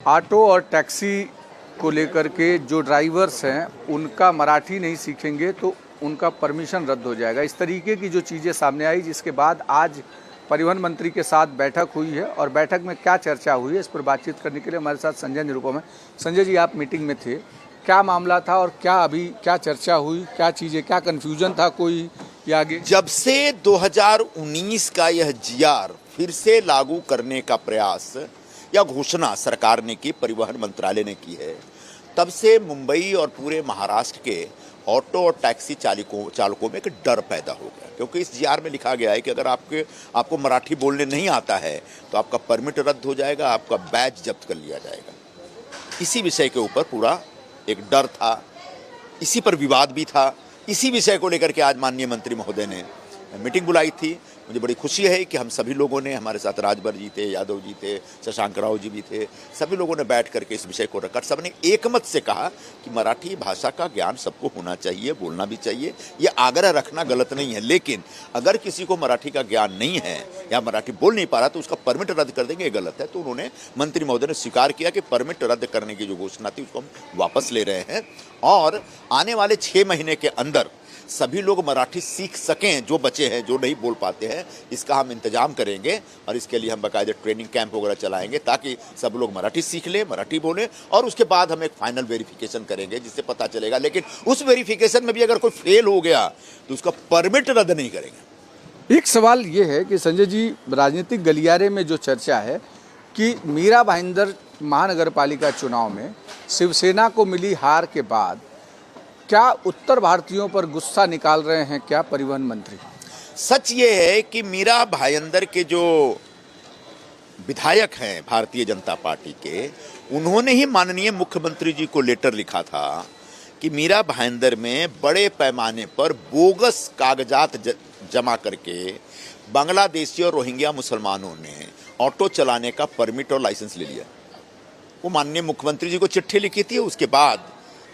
Auto और taxi को लेकर के जो ड्राइवर्स हैं उनका मराठी नहीं सीखेंगे तो उनका परमिशन रद्द हो जाएगा। इस तरीके की जो चीज़ें सामने आई, जिसके बाद आज परिवहन मंत्री के साथ बैठक हुई है और बैठक में क्या चर्चा हुई है इस पर बातचीत करने के लिए हमारे साथ संजय निरुपम है। संजय जी, आप मीटिंग में थे, क्या मामला था और क्या चर्चा हुई, क्या चीज़ें, क्या कन्फ्यूजन था कोई या आगे? जब से 2019 का यह जीआर फिर से लागू करने का प्रयास या घोषणा सरकार ने की, परिवहन मंत्रालय ने की है, तब से मुंबई और पूरे महाराष्ट्र के ऑटो और टैक्सी चालकों में एक डर पैदा हो गया, क्योंकि इस जीआर में लिखा गया है कि अगर आपको मराठी बोलने नहीं आता है तो आपका परमिट रद्द हो जाएगा, आपका बैज जब्त कर लिया जाएगा। इसी विषय के ऊपर पूरा एक डर था, इसी पर विवाद भी था। इसी विषय को लेकर के आज माननीय मंत्री महोदय ने मीटिंग बुलाई थी। मुझे बड़ी खुशी है कि हम सभी लोगों ने, हमारे साथ राजभर जी थे, यादव जी थे, शशांक राव जी भी थे, सभी लोगों ने बैठ करके इस विषय को रखा। सबने एकमत से कहा कि मराठी भाषा का ज्ञान सबको होना चाहिए, बोलना भी चाहिए। ये आग्रह रखना गलत नहीं है, लेकिन अगर किसी को मराठी का ज्ञान नहीं है या मराठी बोल नहीं पा रहा तो उसका परमिट रद्द कर देंगे, ये गलत है। तो उन्होंने, मंत्री महोदय ने स्वीकार किया कि परमिट रद्द करने की जो घोषणा थी उसको हम वापस ले रहे हैं और आने वाले 6 महीने के अंदर सभी लोग मराठी सीख सकें, जो बचे हैं, जो नहीं बोल पाते हैं, इसका हम इंतजाम करेंगे और इसके लिए हम बाकायदे ट्रेनिंग कैंप वगैरह चलाएंगे ताकि सब लोग मराठी सीख लें, मराठी बोलें और उसके बाद हम एक फाइनल वेरिफिकेशन करेंगे जिससे पता चलेगा। लेकिन उस वेरिफिकेशन में भी अगर कोई फेल हो गया तो उसका परमिट रद्द नहीं करेंगे। एक सवाल ये है कि संजय जी, राजनीतिक गलियारे में जो चर्चा है कि मीरा भाईंदर महानगर पालिका चुनाव में शिवसेना को मिली हार के बाद क्या उत्तर भारतीयों पर गुस्सा निकाल रहे हैं क्या परिवहन मंत्री? सच ये है कि मीरा भाईंदर के जो विधायक हैं भारतीय जनता पार्टी के, उन्होंने ही माननीय मुख्यमंत्री जी को लेटर लिखा था कि मीरा भाईंदर में बड़े पैमाने पर बोगस कागजात जमा करके बांग्लादेशी और रोहिंग्या मुसलमानों ने ऑटो चलाने का परमिट और लाइसेंस ले लिया। वो माननीय मुख्यमंत्री जी को चिट्ठी लिखी थी। उसके बाद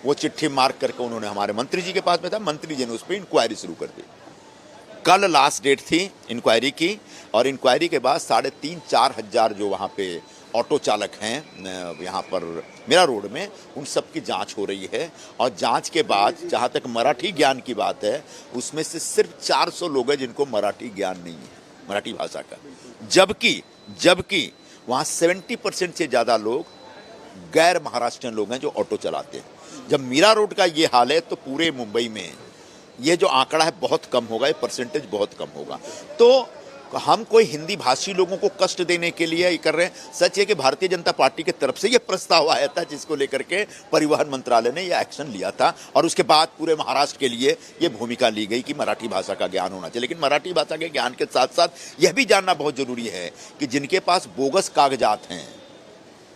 वो चिट्ठी मार्क करके उन्होंने हमारे मंत्री जी के पास में था, मंत्री जी ने उस पर इंक्वायरी शुरू कर दी। कल लास्ट डेट थी इंक्वायरी की और इंक्वायरी के बाद 3,500-4 हज़ार जो वहाँ पे ऑटो चालक हैं यहाँ पर मेरा रोड में, उन सब की जांच हो रही है और जांच के बाद जहाँ तक मराठी ज्ञान की बात है, उसमें से सिर्फ 400 लोग हैं जिनको मराठी ज्ञान नहीं है, मराठी भाषा का। जबकि वहाँ 70% से ज़्यादा लोग गैर महाराष्ट्रीयन लोग हैं जो ऑटो चलाते हैं। जब मीरा रोड का ये हाल है तो पूरे मुंबई में ये जो आंकड़ा है बहुत कम होगा, ये परसेंटेज बहुत कम होगा। तो हम कोई हिंदी भाषी लोगों को कष्ट देने के लिए ये कर रहे हैं? सच है कि भारतीय जनता पार्टी की तरफ से ये प्रस्ताव आया था जिसको लेकर के परिवहन मंत्रालय ने ये एक्शन लिया था और उसके बाद पूरे महाराष्ट्र के लिए ये भूमिका ली गई कि मराठी भाषा का ज्ञान होना चाहिए। लेकिन मराठी भाषा के ज्ञान के साथ साथ यह भी जानना बहुत जरूरी है कि जिनके पास बोगस कागजात हैं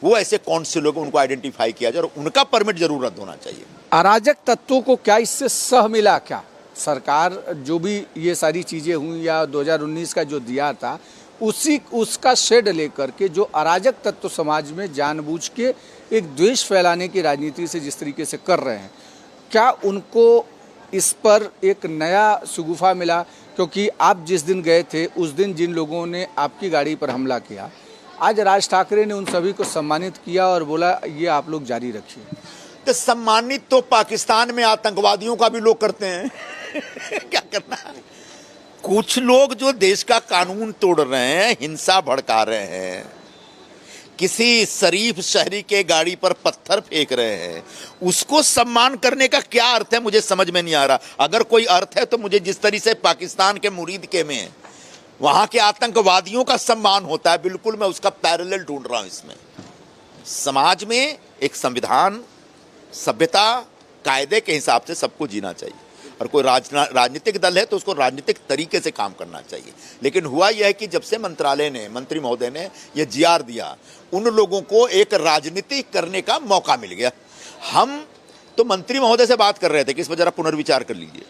वो ऐसे कौन से लोग, उनको आइडेंटिफाई किया जाए और उनका परमिट जरूर रद्द होना चाहिए। अराजक तत्वों को क्या इससे सह मिला? क्या सरकार जो भी ये सारी चीज़ें हुई या 2019 का जो दिया था उसका शेड लेकर के जो अराजक तत्व समाज में जानबूझ के एक द्वेष फैलाने की राजनीति से जिस तरीके से कर रहे हैं, क्या उनको इस पर एक नया शुगुफा मिला? क्योंकि आप जिस दिन गए थे उस दिन जिन लोगों ने आपकी गाड़ी पर हमला किया, आज राज ठाकरे ने उन सभी को सम्मानित किया और बोला ये आप लोग जारी रखिए। तो सम्मानित तो पाकिस्तान में आतंकवादियों का भी लोग करते हैं क्या करना। कुछ लोग जो देश का कानून तोड़ रहे हैं, हिंसा भड़का रहे हैं, किसी शरीफ शहरी के गाड़ी पर पत्थर फेंक रहे हैं, उसको सम्मान करने का क्या अर्थ है मुझे समझ में नहीं आ रहा। अगर कोई अर्थ है तो मुझे जिस तरीके से पाकिस्तान के मुरीद के में वहां के आतंकवादियों का सम्मान होता है, बिल्कुल मैं उसका पैरेलल ढूंढ रहा हूं इसमें। समाज में एक संविधान, सभ्यता, कायदे के हिसाब से सबको जीना चाहिए और कोई राजनीतिक दल है तो उसको राजनीतिक तरीके से काम करना चाहिए। लेकिन हुआ यह है कि जब से मंत्रालय ने, मंत्री महोदय ने यह जीआर दिया, उन लोगों को एक राजनीति करने का मौका मिल गया। हम तो मंत्री महोदय से बात कर रहे थे कि इस पर जरा पुनर्विचार कर लीजिए।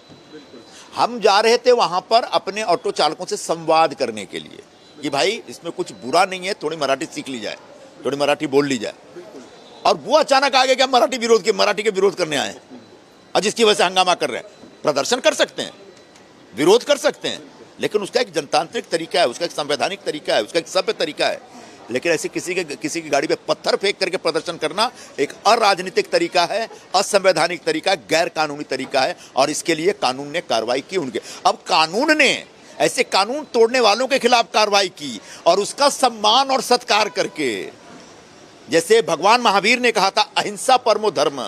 हम जा रहे थे वहां पर अपने ऑटो चालकों से संवाद करने के लिए कि भाई इसमें कुछ बुरा नहीं है, थोड़ी मराठी सीख ली जाए, थोड़ी मराठी बोल ली जाए। और वो अचानक आ गया कि हम मराठी के विरोध करने आए और जिसकी वजह से हंगामा कर रहे हैं। प्रदर्शन कर सकते हैं, विरोध कर सकते हैं, लेकिन उसका एक जनतांत्रिक तरीका है, उसका एक संवैधानिक तरीका है, उसका एक सभ्य तरीका है लेकिन ऐसे किसी की गाड़ी पे पत्थर फेंक करके प्रदर्शन करना एक अराजनीतिक तरीका है, असंवैधानिक तरीका है, गैर कानूनी तरीका है, और इसके लिए कानून ने कार्रवाई की उनके। अब कानून ने ऐसे कानून तोड़ने वालों के खिलाफ कार्रवाई की और उसका सम्मान और सत्कार करके, जैसे भगवान महावीर ने कहा था अहिंसा परमो धर्म,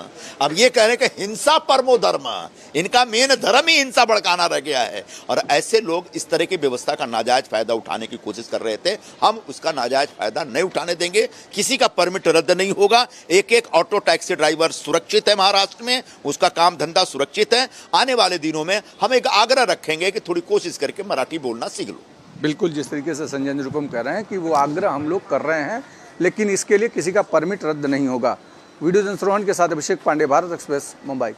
अब ये कह रहे हैं कि हिंसा परमो धर्म। इनका मेन धर्म ही हिंसा भड़काना रह गया है, और ऐसे लोग इस तरह की व्यवस्था का नाजायज फायदा उठाने की कोशिश कर रहे थे। हम उसका नाजायज फायदा नहीं उठाने देंगे, किसी का परमिट रद्द नहीं होगा। एक एक ऑटो टैक्सी ड्राइवर सुरक्षित है महाराष्ट्र में, उसका काम धंधा सुरक्षित है। आने वाले दिनों में हम एक आग्रह रखेंगे कि थोड़ी कोशिश करके मराठी बोलना सीख लो। बिल्कुल, जिस तरीके से संजय निरुपम कह रहे हैं कि वो आग्रह हम लोग कर रहे हैं, लेकिन इसके लिए किसी का परमिट रद्द नहीं होगा। वीडियो जर्नलिस्ट रोहन के साथ अभिषेक पांडे, भारत एक्सप्रेस, मुंबई।